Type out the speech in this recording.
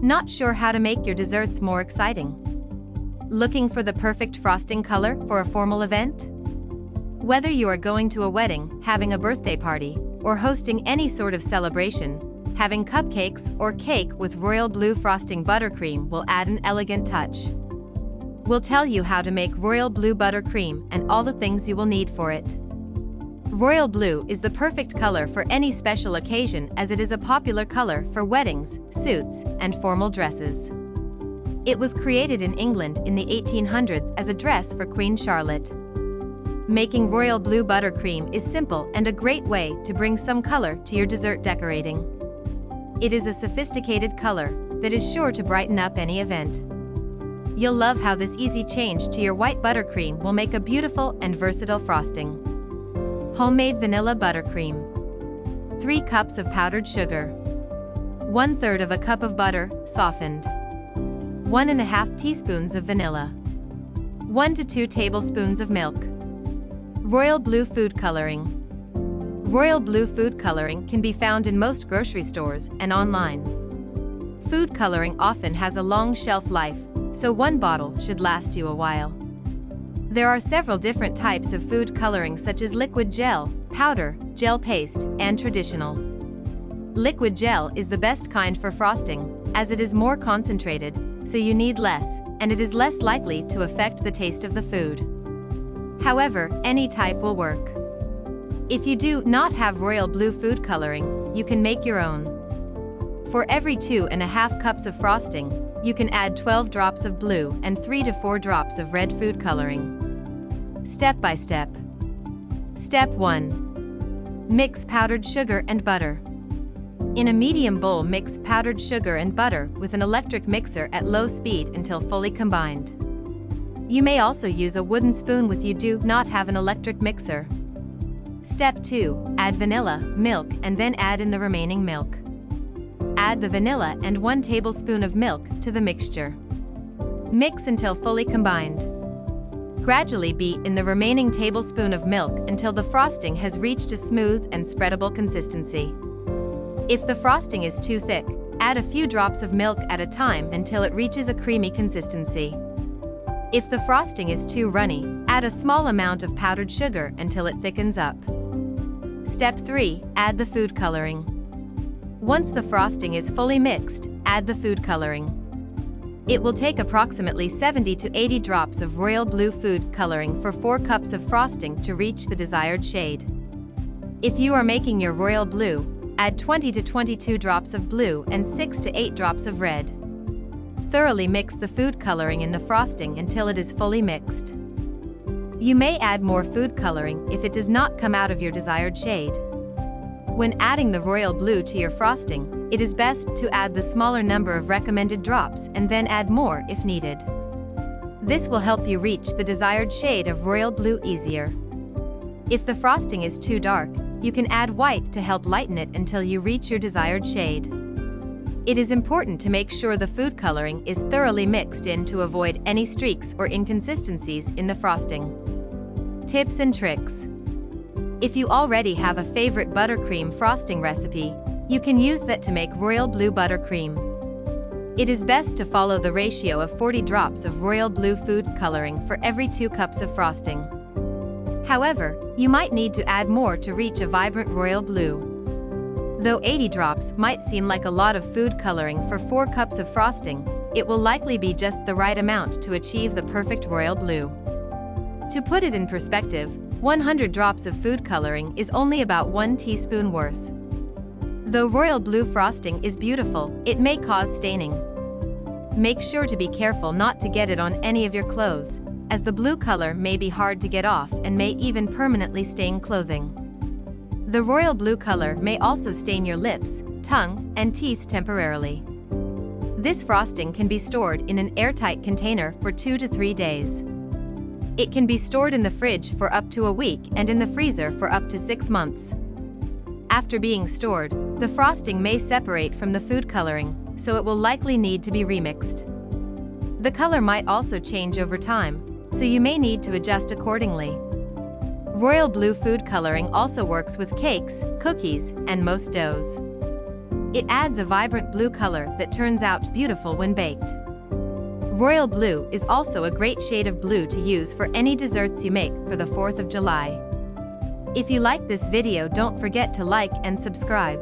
Not sure how to make your desserts more exciting? Looking for the perfect frosting color for a formal event? Whether you are going to a wedding, having a birthday party, or hosting any sort of celebration, having cupcakes or cake with royal blue frosting buttercream will add an elegant touch. We'll tell you how to make royal blue buttercream and all the things you will need for it. Royal blue is the perfect color for any special occasion as it is a popular color for weddings, suits, and formal dresses. It was created in England in the 1800s as a dress for Queen Charlotte. Making royal blue buttercream is simple and a great way to bring some color to your dessert decorating. It is a sophisticated color that is sure to brighten up any event. You'll love how this easy change to your white buttercream will make a beautiful and versatile frosting. Homemade vanilla buttercream. 3 cups of powdered sugar. 1/3 of a cup of butter, softened. 1½ teaspoons of vanilla. 1 to 2 tablespoons of milk. Royal blue food coloring. Royal blue food coloring can be found in most grocery stores and online. Food coloring often has a long shelf life, so one bottle should last you a while. There are several different types of food coloring such as liquid gel, powder, gel paste, and traditional. Liquid gel is the best kind for frosting, as it is more concentrated, so you need less, and it is less likely to affect the taste of the food. However, any type will work. If you do not have royal blue food coloring, you can make your own. For every 2½ cups of frosting, you can add 12 drops of blue and 3 to 4 drops of red food coloring. Step by step. Step 1. Mix powdered sugar and butter. In a medium bowl, mix powdered sugar and butter with an electric mixer at low speed until fully combined. You may also use a wooden spoon if you do not have an electric mixer. Step 2. Add vanilla, milk, and then add in the remaining milk. Add the vanilla and 1 tablespoon of milk to the mixture. Mix until fully combined. Gradually beat in the remaining tablespoon of milk until the frosting has reached a smooth and spreadable consistency. If the frosting is too thick, add a few drops of milk at a time until it reaches a creamy consistency. If the frosting is too runny, add a small amount of powdered sugar until it thickens up. Step 3. Add the food coloring. Once the frosting is fully mixed, add the food coloring. It will take approximately 70 to 80 drops of royal blue food coloring for 4 cups of frosting to reach the desired shade. If you are making your royal blue, add 20 to 22 drops of blue and 6 to 8 drops of red. Thoroughly mix the food coloring in the frosting until it is fully mixed. You may add more food coloring if it does not come out of your desired shade. When adding the royal blue to your frosting, it is best to add the smaller number of recommended drops and then add more if needed. This will help you reach the desired shade of royal blue easier. If the frosting is too dark, you can add white to help lighten it until you reach your desired shade. It is important to make sure the food coloring is thoroughly mixed in to avoid any streaks or inconsistencies in the frosting. Tips and tricks. If you already have a favorite buttercream frosting recipe, you can use that to make royal blue buttercream. It is best to follow the ratio of 40 drops of royal blue food coloring for every 2 cups of frosting. However, you might need to add more to reach a vibrant royal blue. Though 80 drops might seem like a lot of food coloring for 4 cups of frosting, it will likely be just the right amount to achieve the perfect royal blue. To put it in perspective, 100 drops of food coloring is only about 1 teaspoon worth. Though royal blue frosting is beautiful, it may cause staining. Make sure to be careful not to get it on any of your clothes, as the blue color may be hard to get off and may even permanently stain clothing. The royal blue color may also stain your lips, tongue, and teeth temporarily. This frosting can be stored in an airtight container for 2 to 3 days. It can be stored in the fridge for up to a week and in the freezer for up to 6 months. After being stored, the frosting may separate from the food coloring, so it will likely need to be remixed. The color might also change over time, so you may need to adjust accordingly. Royal blue food coloring also works with cakes, cookies, and most doughs. It adds a vibrant blue color that turns out beautiful when baked. Royal blue is also a great shade of blue to use for any desserts you make for the 4th of July. If you like this video, don't forget to like and subscribe.